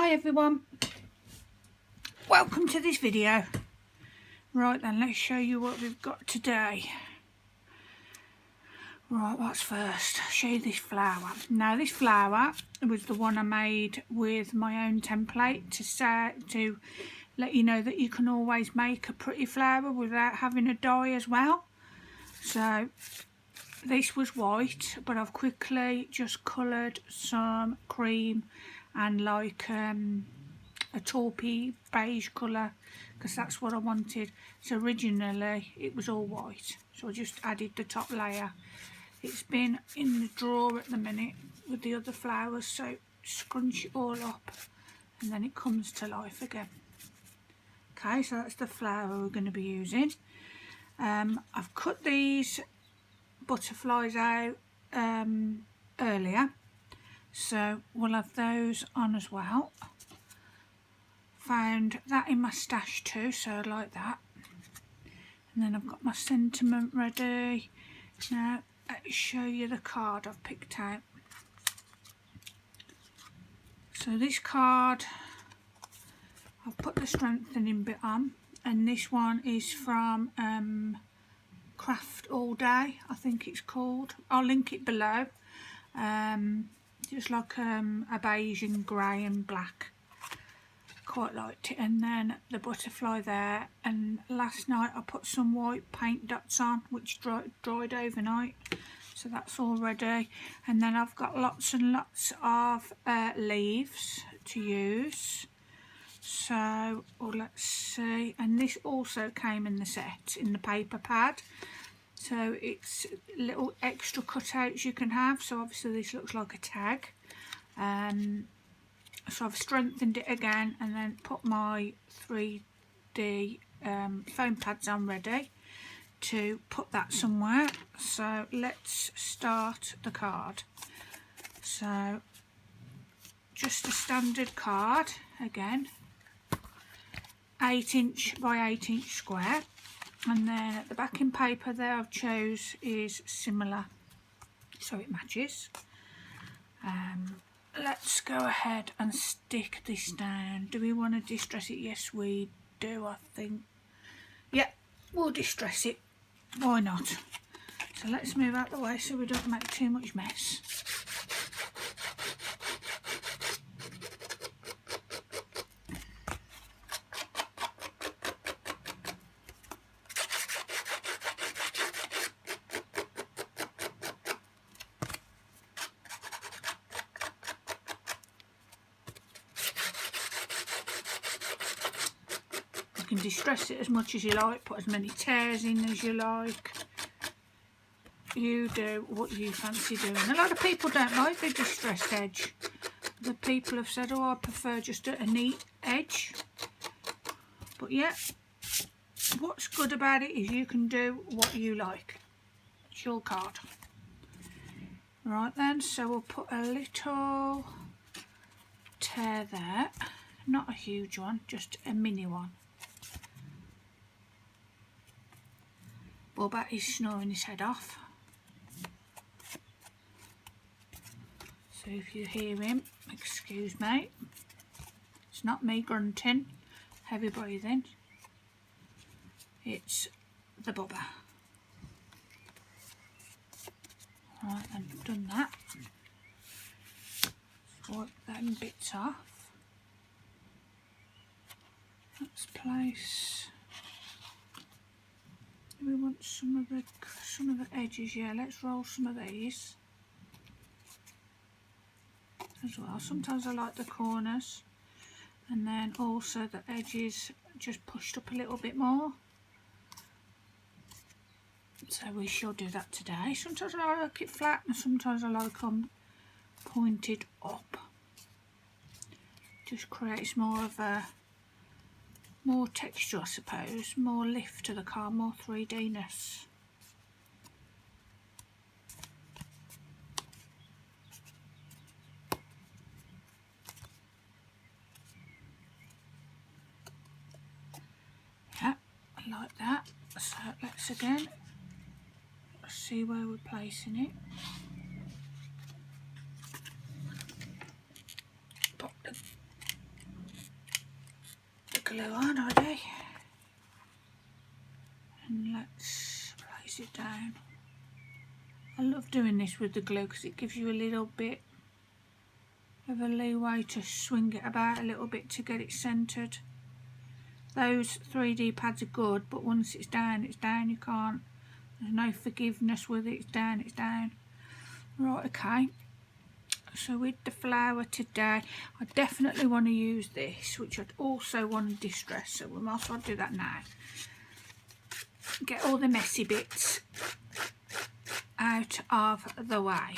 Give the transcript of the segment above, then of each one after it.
Hi everyone, welcome to this video. Right then, let's show you what we've got today. Right, what's first? I'll show you this flower. Now this flower was the one I made with my own template to let you know that you can always make a pretty flower without having a dye as well. So this was white, but I've quickly just coloured some cream and like a taupey beige colour, because that's what I wanted. So originally it was all white, so I just added the top layer. It's been in the drawer at the minute with the other flowers, so scrunch it all up and then it comes to life again. Okay, so that's the flower we're going to be using. I've cut these butterflies out earlier, so we'll have those on as well. Found that in my stash too, so I like that. And then I've got my sentiment ready. Now let's show you the card I've picked out. So this card, I've put the strengthening bit on, and this one is from Craft All Day, I think it's called. I'll link it below. Just like a beige and grey and black. Quite liked it. And then the butterfly there, and last night I put some white paint dots on which dried overnight, so that's all ready. And then I've got lots and lots of leaves to use. So let's see, and this also came in the set in the paper pad, so it's little extra cutouts you can have. So obviously this looks like a tag. So I've strengthened it again and then put my 3D foam pads on ready to put that somewhere. So let's start the card. So just a standard card again, 8" by 8" square, and then at the backing paper there I've chose is similar, so it matches. Let's go ahead and stick this down. Do we want to distress it? Yes we do, I think. Yeah, we'll distress it, why not? So let's move out the way so we don't make too much mess. You can distress it as much as you like, put as many tears in as you like. You do what you fancy doing. A lot of people don't like the distressed edge. The people have said, oh, I prefer just a neat edge. But yeah, what's good about it is you can do what you like. It's your card. Right then, so we'll put a little tear there. Not a huge one, just a mini one. Bubba is snoring his head off, so if you hear him, excuse me. It's not me grunting, heavy breathing, it's the Bubba. Right, then I've done that. Wipe them bits off. Let's place. We want some of the edges. Yeah, let's roll some of these as well. Sometimes I like the corners, and then also the edges just pushed up a little bit more. So we shall do that today. Sometimes I like it flat, and sometimes I like them pointed up. Just creates more of a more texture, I suppose, more lift to the card, more 3D-ness. Yeah, I like that. So let's again see where we're placing it. Pop the glue on already, and let's place it down. I love doing this with the glue because it gives you a little bit of a leeway to swing it about a little bit to get it centred. Those 3D pads are good, but once it's down, you can't, there's no forgiveness with it. It's down, it's down. Right, okay, so with the flower today, I definitely want to use this, which I'd also want to distress, so we might as well do that now. Get all the messy bits out of the way.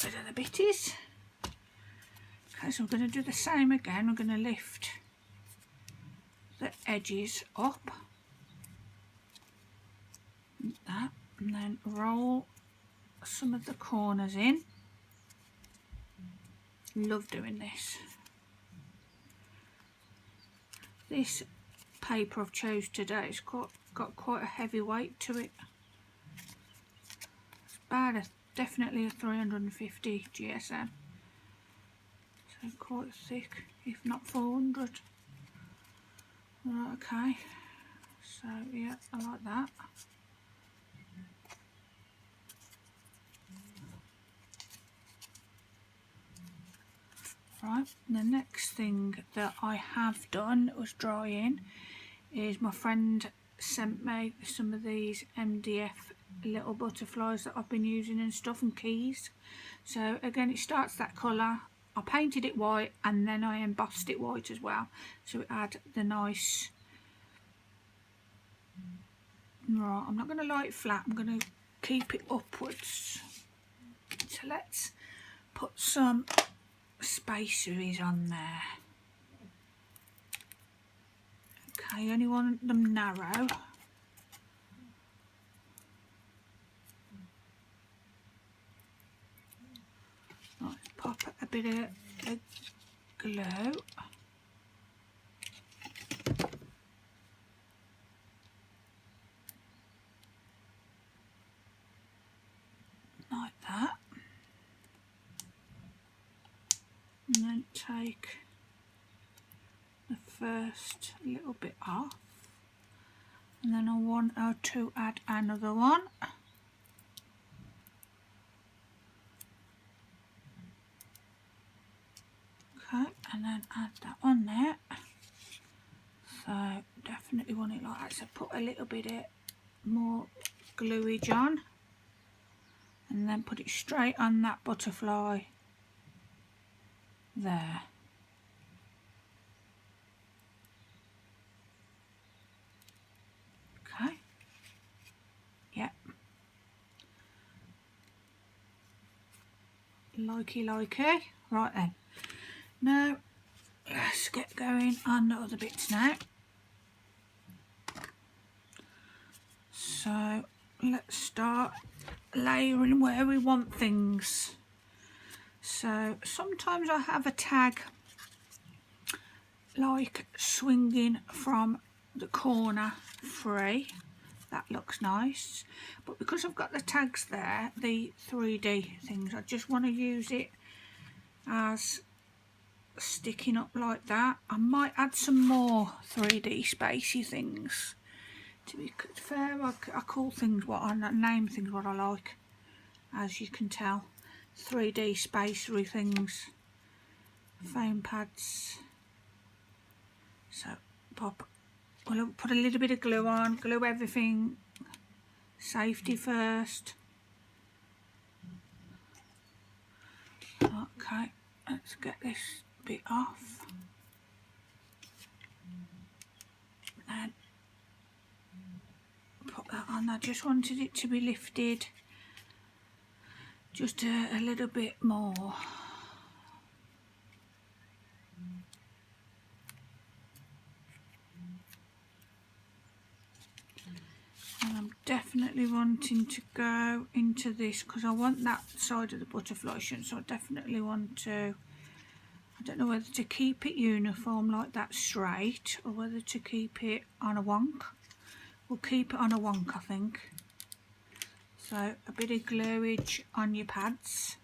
Rid of the bitties. Okay, so I'm going to do the same again. I'm going to lift the edges up, like that, and then roll some of the corners in. Love doing this. This paper I've chose today, it's got quite a heavy weight to it. It's about definitely a 350 GSM, so quite thick, if not 400. Right, okay, so yeah, I like that. Right, the next thing that I have done that was drying is my friend sent me some of these MDF little butterflies that I've been using and stuff, and keys. So again, it starts that colour. I painted it white and then I embossed it white as well, so it had the nice. Right, I'm not going to lie it flat, I'm going to keep it upwards. So let's put some spaceries on there. Okay, I only want them narrow. Right, pop a bit of glue. Like that. And then take the first little bit off. And then I want to add another one. Okay, and then add that on there. So definitely want it like that. So put a little bit of more gluage on, and then put it straight on that butterfly there. Okay. Yep. Likey. Right then. Now let's get going on the other bits now. So let's start layering where we want things. So sometimes I have a tag like swinging from the corner free. That looks nice, but because I've got the tags there, the 3D things, I just want to use it as sticking up like that. I might add some more 3D spacey things. To be fair, I call things what I name things what I like, as you can tell. 3D spacery things, foam pads. So we'll put a little bit of glue on, glue everything, safety first. Okay, let's get this bit off. And put that on. I just wanted it to be lifted just a little bit more. definitely wanting to go into this because I want that side of the butterfly shut, so I definitely want to, I don't know whether to keep it uniform like that straight or whether to keep it on a wonk. We'll keep it on a wonk, I think. So a bit of gluage on your pads.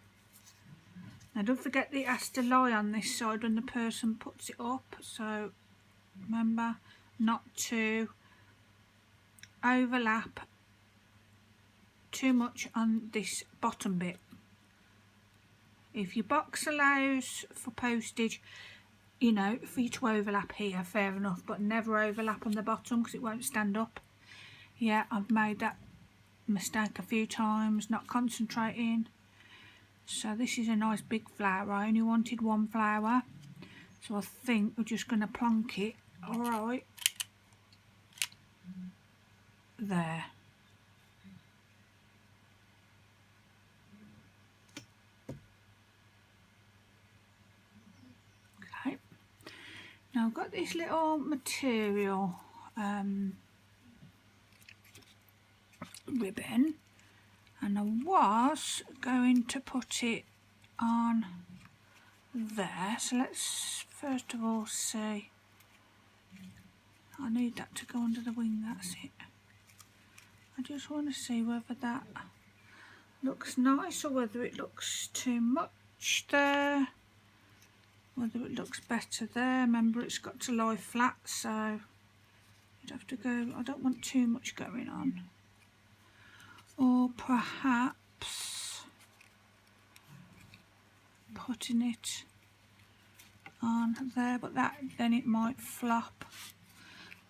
Now don't forget that it has to lie on this side when the person puts it up, so remember not to overlap too much on this bottom bit. If your box allows for postage, you know, for you to overlap here, fair enough, but never overlap on the bottom because it won't stand up. Yeah, I've made that mistake a few times, not concentrating. So this is a nice big flower. I only wanted one flower, so I think we're just going to plonk it right there. Okay, now I've got this little material ribbon, and I was going to put it on there, so let's first of all see. I need that to go under the wing, that's it. I just want to see whether that looks nice or whether it looks too much there, whether it looks better there. Remember, it's got to lie flat, so you'd have to go, I don't want too much going on. Or perhaps putting it on there, but that then it might flop.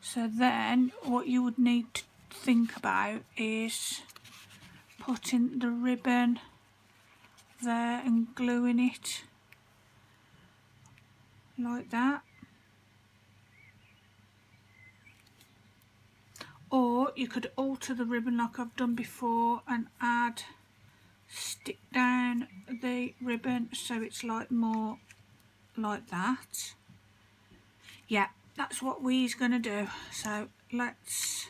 So then what you would need to think about is putting the ribbon there and gluing it like that. Or you could alter the ribbon like I've done before and stick down the ribbon so it's like more like that. Yeah, that's what we's gonna do. So let's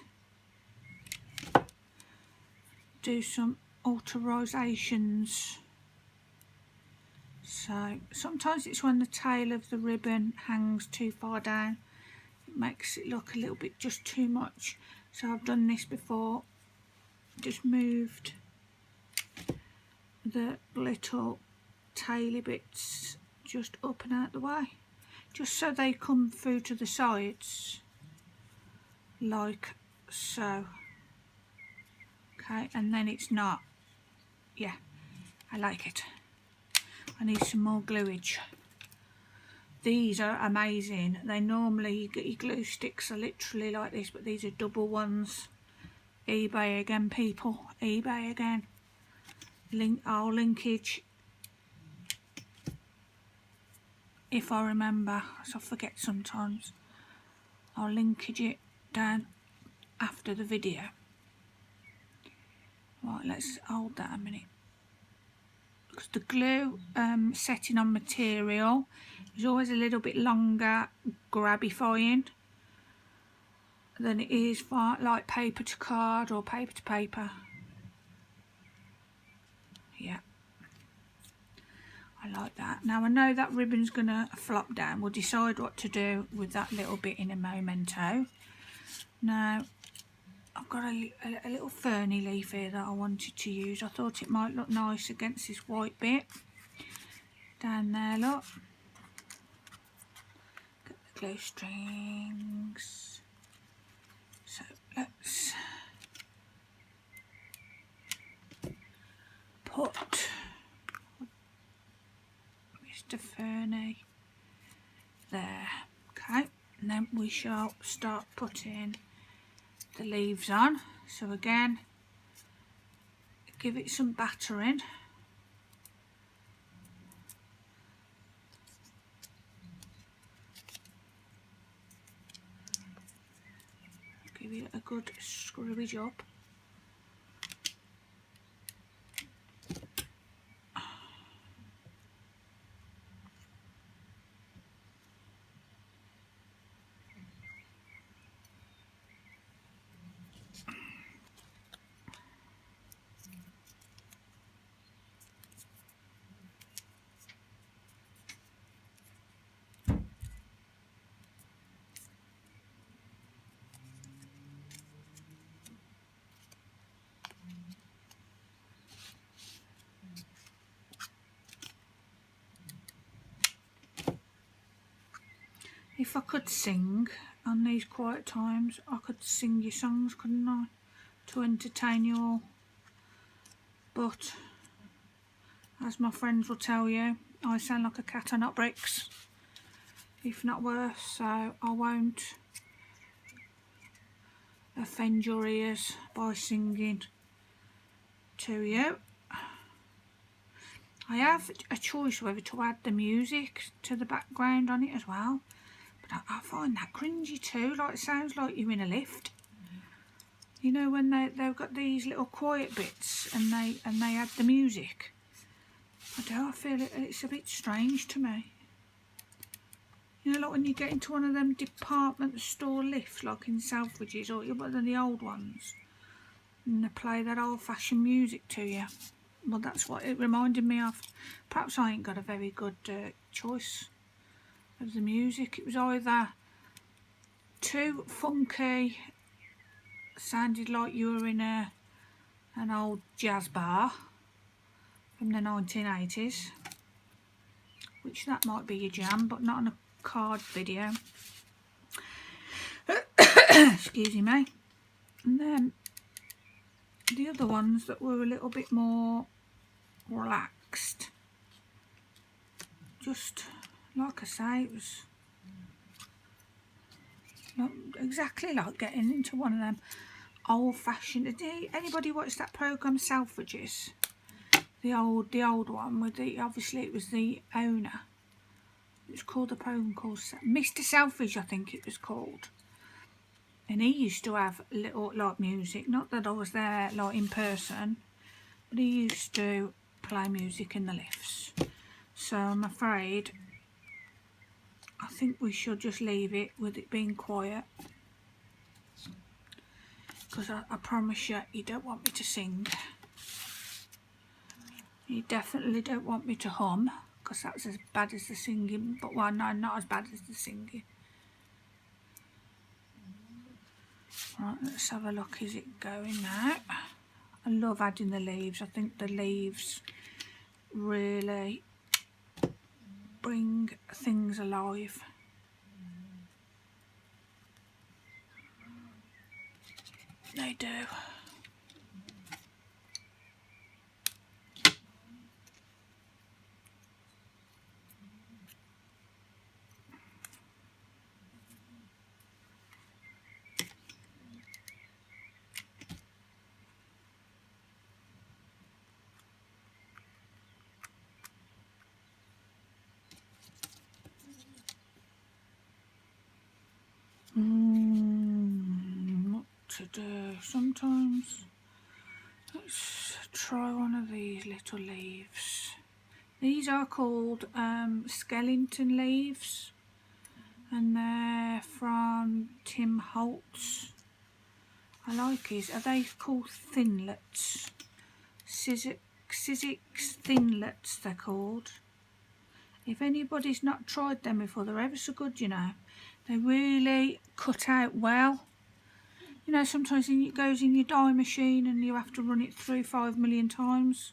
do some alterations. So sometimes it's when the tail of the ribbon hangs too far down, it makes it look a little bit just too much. So I've done this before, just moved the little taily bits just up and out the way, just so they come through to the sides like so. Okay, and then it's not, yeah, I like it. I need some more gluage. These are amazing. They normally, you get your glue sticks are literally like this, but these are double ones. eBay again, people, eBay again. Our linkage, if I remember, so I forget sometimes, I'll linkage it down after the video. Right, let's hold that a minute. Because the glue setting on material is always a little bit longer grabifying than it is for like paper to card or paper to paper. Yeah, I like that. Now I know that ribbon's gonna flop down. We'll decide what to do with that little bit in a momento. Now I've got a little ferny leaf here that I wanted to use. I thought it might look nice against this white bit down there, look. Get the glue strings. So let's put Mr. Ferny there. Okay, and then we shall start putting the leaves on. So again, give it some battering. Give it a good screwage up. if I could sing on these quiet times, I could sing you songs, couldn't I, to entertain you all? But as my friends will tell you, I sound like a cat on hot bricks, if not worse, so I won't offend your ears by singing to you. I have a choice whether to add the music to the background on it as well, but I find that cringy too. Like, it sounds like you're in a lift. You know, when they've got these little quiet bits and they add the music. I feel it's a bit strange to me. You know, like when you get into one of them department store lifts, like in Selfridges or one of the old ones, and they play that old-fashioned music to you. Well, that's what it reminded me of. Perhaps I ain't got a very good choice of the music. It was either too funky, sounded like you were in an old jazz bar from the 1980s, which that might be your jam, but not on a card video. Excuse me. And then the other ones that were a little bit more relaxed, just like I say, it was not exactly like getting into one of them old-fashioned. Did anybody watch that program Selfridges? The old one with obviously it was the owner. It was called, the program called Mr. Selfridge, I think it was called. And he used to have little like music, not that I was there like in person, but he used to play music in the lifts. So I'm afraid I think we should just leave it with it being quiet, because I promise you, you don't want me to sing. You definitely don't want me to hum, because that's as bad as the singing. But well, no, not as bad as the singing. Right, let's have a look. Is it going now? I love adding the leaves. I think the leaves really bring things alive. They do. What to do? Sometimes let's try one of these little leaves. These are called skeleton leaves, and they're from Tim Holtz. I like these. Are they called thinlets? Sizzix thinlets they're called. If anybody's not tried them before, they're ever so good, you know. They really cut out well. You know, sometimes it goes in your dye machine and you have to run it through 5 million times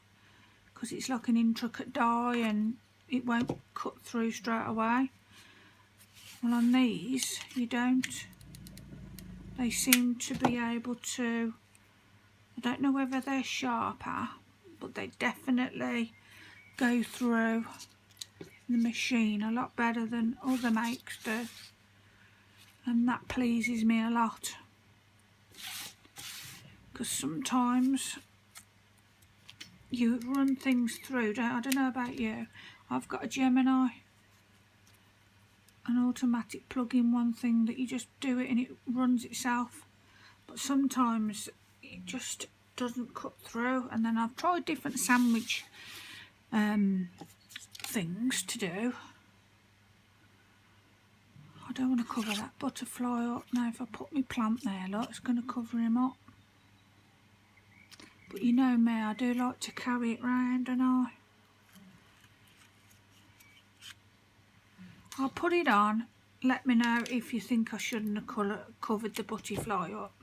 because it's like an intricate dye and it won't cut through straight away. Well, on these, you don't. They seem to be able to, I don't know whether they're sharper, but they definitely go through the machine a lot better than other makes do, and that pleases me a lot, because sometimes you run things through. I don't know about you, I've got a Gemini, an automatic plug-in one thing that you just do it and it runs itself, but sometimes it just doesn't cut through. And then I've tried different sandwich things to do. I don't want to cover that butterfly up now. If I put my plant there, look, it's going to cover him up. But you know me, I do like to carry it round, and I'll put it on. Let me know if you think I shouldn't have covered the butterfly up,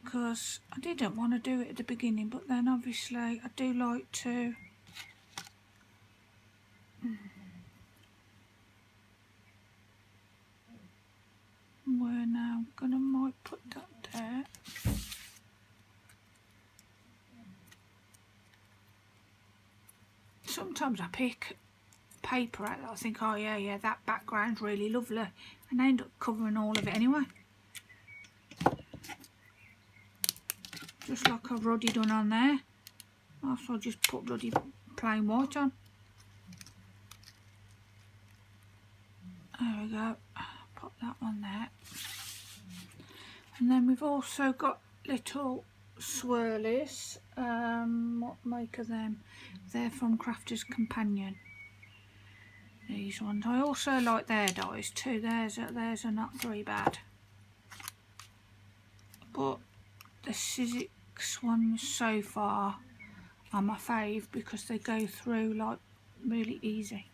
because I didn't want to do it at the beginning, but then obviously I do like to We're now gonna might put that there. Sometimes I pick paper out that I think, oh yeah, that background's really lovely, and I end up covering all of it anyway. Just like I've already done on there. Also just put bloody plain white on. There we go. Pop that one there. And then we've also got little swirlies. What make of them? They're from Crafter's Companion. These ones. I also like their dies too. Theirs are not very bad. But the Sizzix ones so far are my fave because they go through like really easy.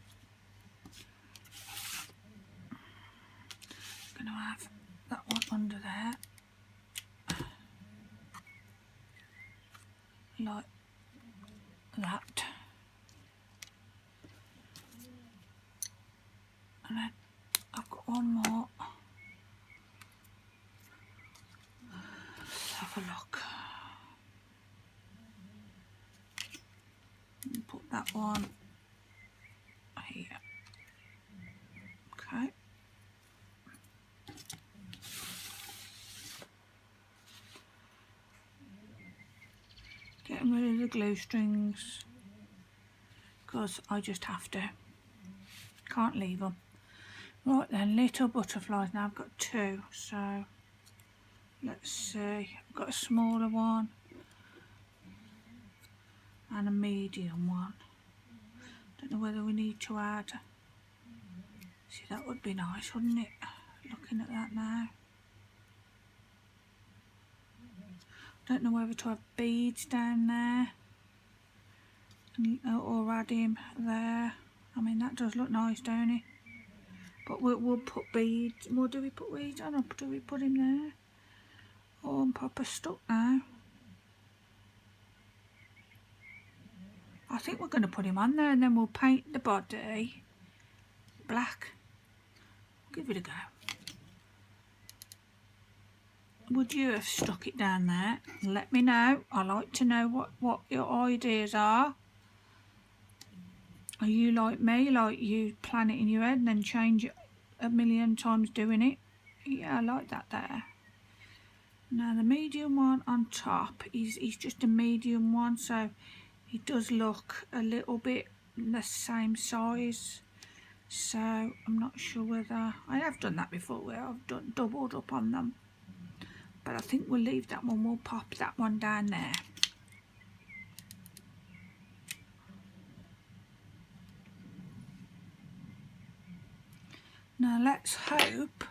I'm going to have that one under there. Like that. And then I've got one more. Let's have a look. And put that one here. Okay. Getting rid of the glue strings because I just have to. Can't leave them. Right then, little butterflies. Now I've got two, so let's see. I've got a smaller one and a medium one. Don't know whether we need to add. See, that would be nice, wouldn't it? Looking at that now. Don't know whether to have beads down there or add him there. I mean, that does look nice, don't it? But we'll put beads. Well, do we put beads on or do we put him there? Oh, I'm proper stuck now. I think we're going to put him on there and then we'll paint the body black. Give it a go. Would you have stuck it down there? Let me know. I like to know what your ideas are. Are you like me, like you plan it in your head and then change it a million times doing it? Yeah, I like that there. Now the medium one on top, he's just a medium one, so he does look a little bit the same size. So I'm not sure whether, I have done that before where I've doubled up on them. But I think we'll leave that one, we'll pop that one down there. Now let's hope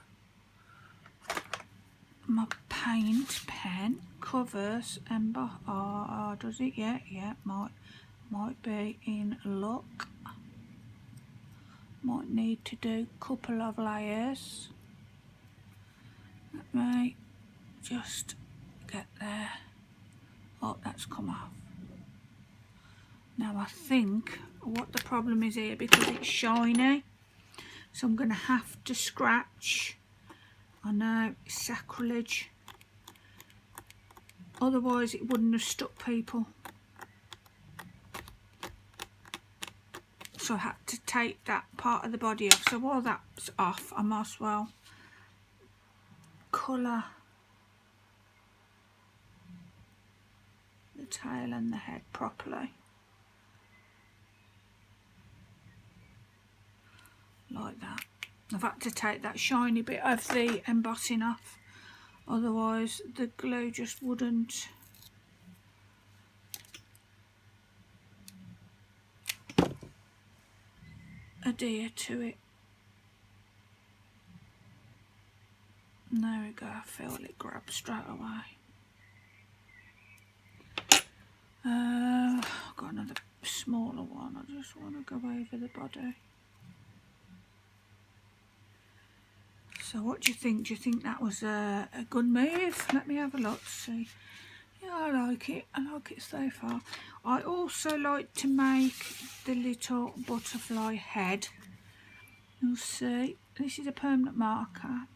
my paint pen covers emboss. Oh, does it? Yeah, might be in luck. Might need to do a couple of layers. Let me just get there. Oh, that's come off. Now I think what the problem is here, because it's shiny, so I'm going to have to scratch. I know, it's sacrilege. Otherwise it wouldn't have stuck, people. So I had to take that part of the body off. So while that's off, I might as well colour the tail and the head properly. Like that. I've had to take that shiny bit of the embossing off, otherwise the glue just wouldn't adhere to it. And there we go, I feel it grab straight away. I've got another smaller one, I just want to go over the body. So what do you think? Do you think that was a good move? Let me have a look, see. Yeah, I like it so far. I also like to make the little butterfly head. You'll see, this is a permanent marker.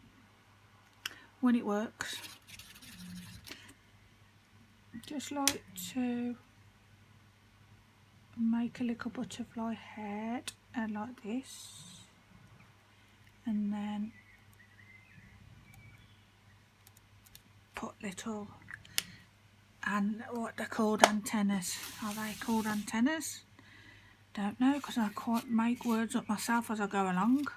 when it works. Just like to make a little butterfly head like this, and then put little, and what they're called, antennas. Are they called antennas? Don't know, because I quite make words up myself as I go along.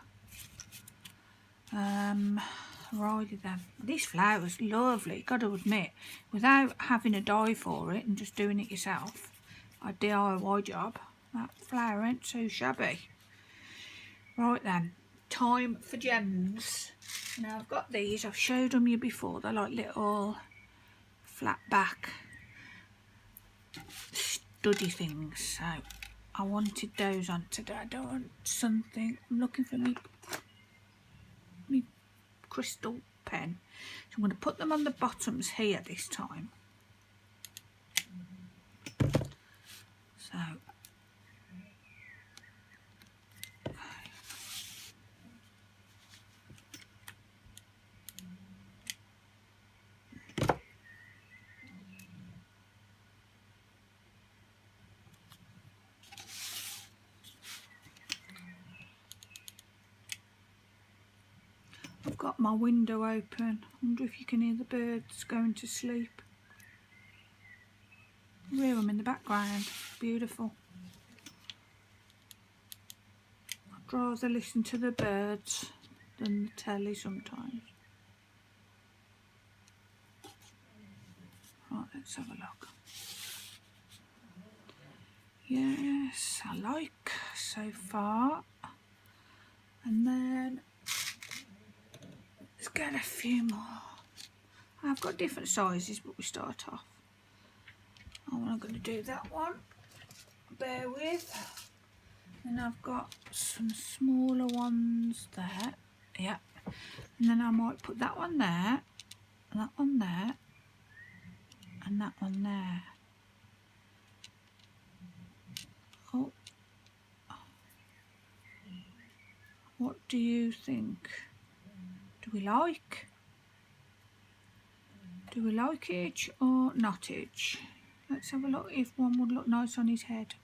Righty then. This flower's lovely, got to admit. Without having a dye for it and just doing it yourself, a DIY job, that flower ain't too shabby. Right then, time for gems. Now I've got these, I've showed them you before. They're like little flat back studdy things, so I wanted those on today. I don't want something, I'm looking for me crystal pen, so I'm going to put them on the bottoms here this time. So I've got my window open. I wonder if you can hear the birds going to sleep. I hear them in the background. Beautiful. I'd rather listen to the birds than the telly sometimes. Right, let's have a look. Yes, I like so far. And then let's get a few more. I've got different sizes, but we start off. Oh, I'm going to do that one. Bear with. And I've got some smaller ones there. Yeah. And then I might put that one there, that one there, and that one there. Oh. What do you think? Do we like? Do we like it or not it? Let's have a look if one would look nice on his head.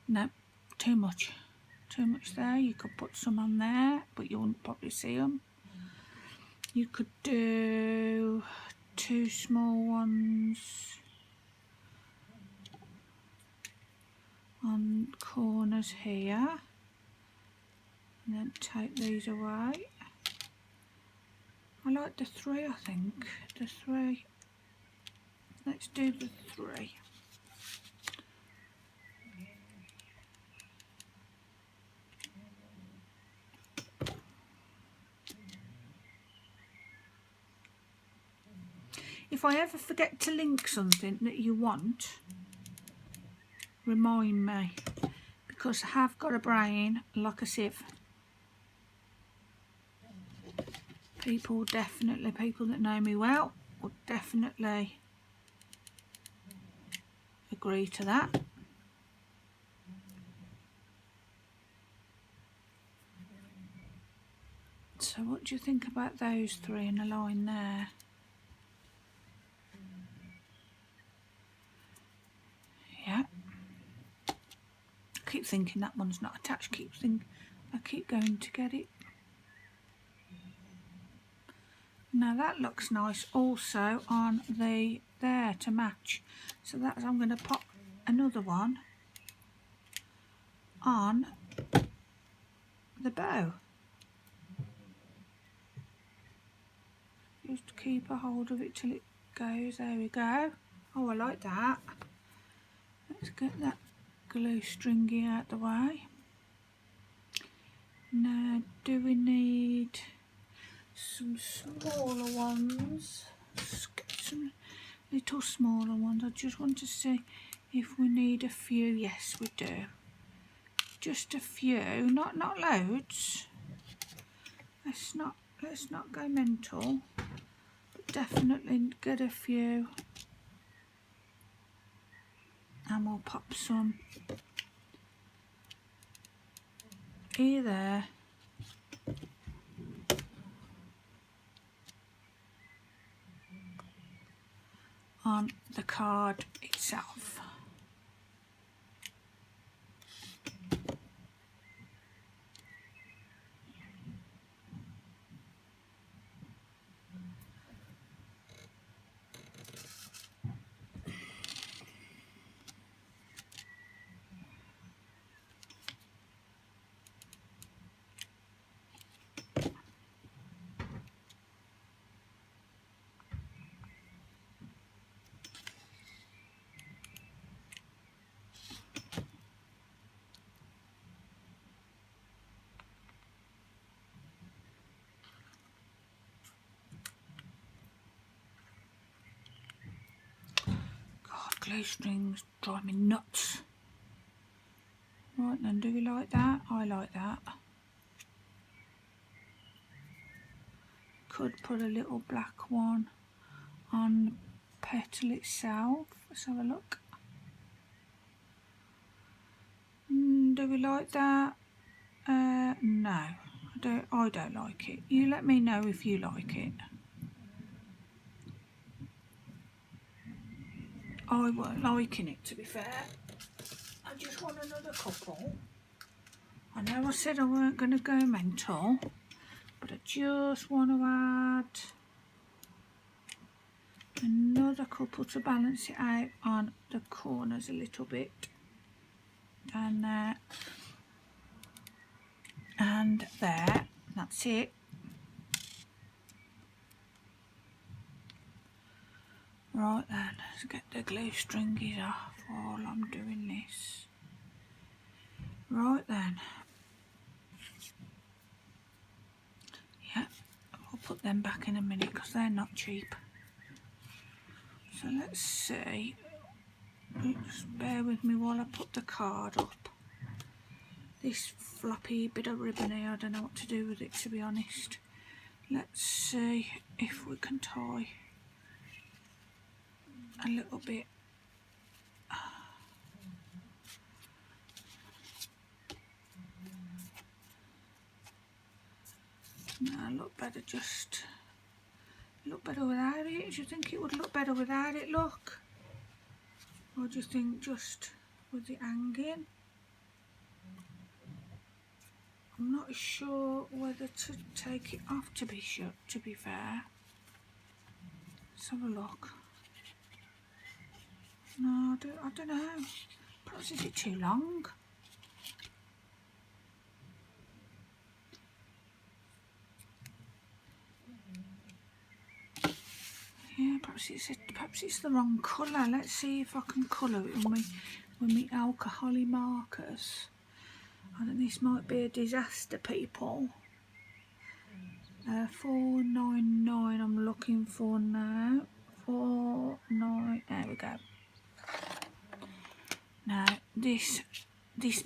No, too much. Too much there. You could put some on there, but you wouldn't probably see them. You could do 2 small ones on corners here, and then take these away. I like the 3, I think. The 3. Let's do the 3. If I ever forget to link something that you want, remind me, because I have got a brain like a sieve. People that know me well would definitely agree to that. So what do you think about those 3 in a line there? Yeah. I keep thinking that one's not attached. I keep going to get it. Now that looks nice also on the there to match. So that's, I'm going to pop another one on the bow. Just keep a hold of it till it goes. There we go. Oh, I like that. Let's get that glue stringy out the way. Now, do we need some smaller ones? Let's get some little smaller ones. I just want to see if we need a few. Yes, we do. Just a few, not loads. Let's not go mental, but definitely get a few. And we'll pop some here there. on the card itself. God, glue strings drive me nuts. Right then, do we like that? I like that. Could put a little black one on the petal itself. Let's have a look. Do we like that? No, I don't like it. You let me know if you like it. I weren't liking it, to be fair. I just want another couple. I know I said I weren't going to go mental, but I just want to add another couple to balance it out on the corners a little bit. Down there and there. That's it. Right then, let's get the glue stringies off while I'm doing this. Right then. Yeah, I'll put them back in a minute because they're not cheap. So let's see. Just bear with me while I put the card up. This floppy bit of ribbon here, I don't know what to do with it, to be honest. Let's see if we can tie a little bit. No, look better look better without it. Do you think it would look better without it, look? Or do you think just with it hanging? I'm not sure whether to take it off, to be fair. Let's have a look. No, I don't know. Perhaps is it too long? Yeah, perhaps it's the wrong colour. Let's see if I can colour it with my alcohol markers. I think this might be a disaster, people. 499 I'm looking for now. 49, there we go. Now this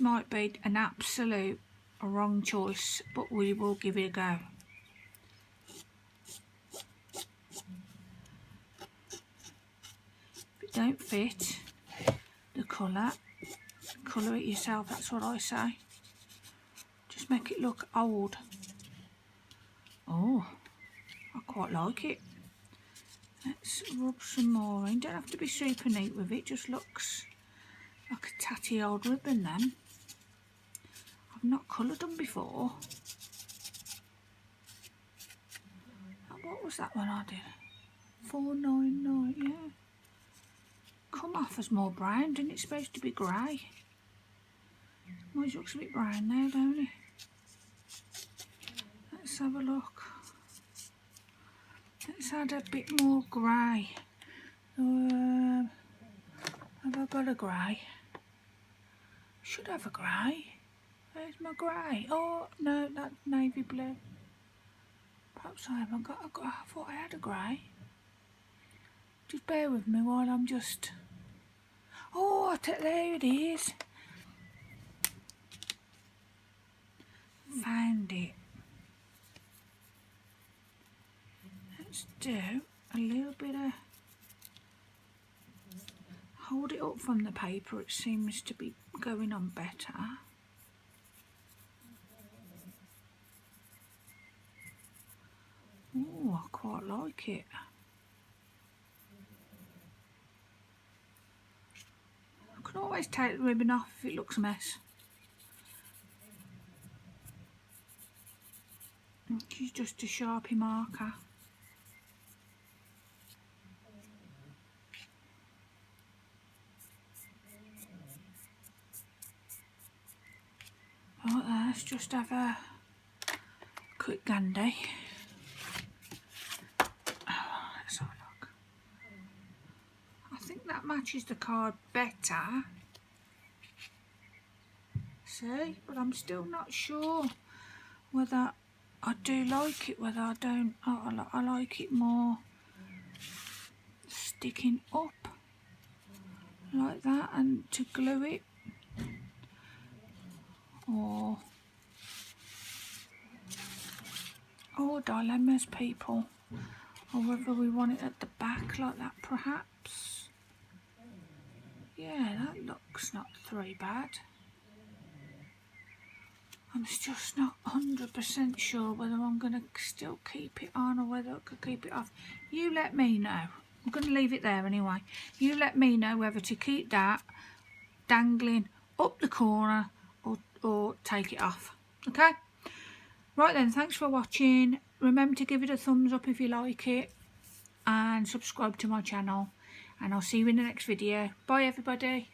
might be an absolute wrong choice, but we will give it a go. If it don't fit the colour it yourself, that's what I say. Just make it look old. Oh, I quite like it. Let's rub some more in. Don't have to be super neat with it, just looks like a tatty old ribbon then. I've not coloured them before. What was that one I did? 499, yeah. Come off as more brown, didn't it? Supposed to be grey. Always looks a bit brown now, don't it? Let's have a look. Let's add a bit more grey. Have I got a grey? Should have a grey. Where's my grey? Oh, no, that's navy blue. Perhaps I haven't got a grey. I thought I had a grey. Just bear with me while I'm just... Oh, there it is. Found it. Let's do a little bit of... Hold it up from the paper, it seems to be going on better. Oh, I quite like it. always take the ribbon off if it looks a mess. She's just a Sharpie marker. Right, let's just have a quick gandy. Oh, let's have a look. I think that matches the card better. See, but I'm still not sure whether I do like it, whether I don't. Oh, I like it more sticking up like that and to glue it, or dilemmas, people, or whether we want it at the back like that, perhaps. Yeah, that looks not too bad. I'm just not 100% sure whether I'm going to still keep it on or whether I could keep it off. You let me know. I'm going to leave it there anyway. You let me know whether to keep that dangling up the corner or take it off. Okay? Right then, thanks for watching. Remember to give it a thumbs up if you like it. And subscribe to my channel. And I'll see you in the next video. Bye everybody.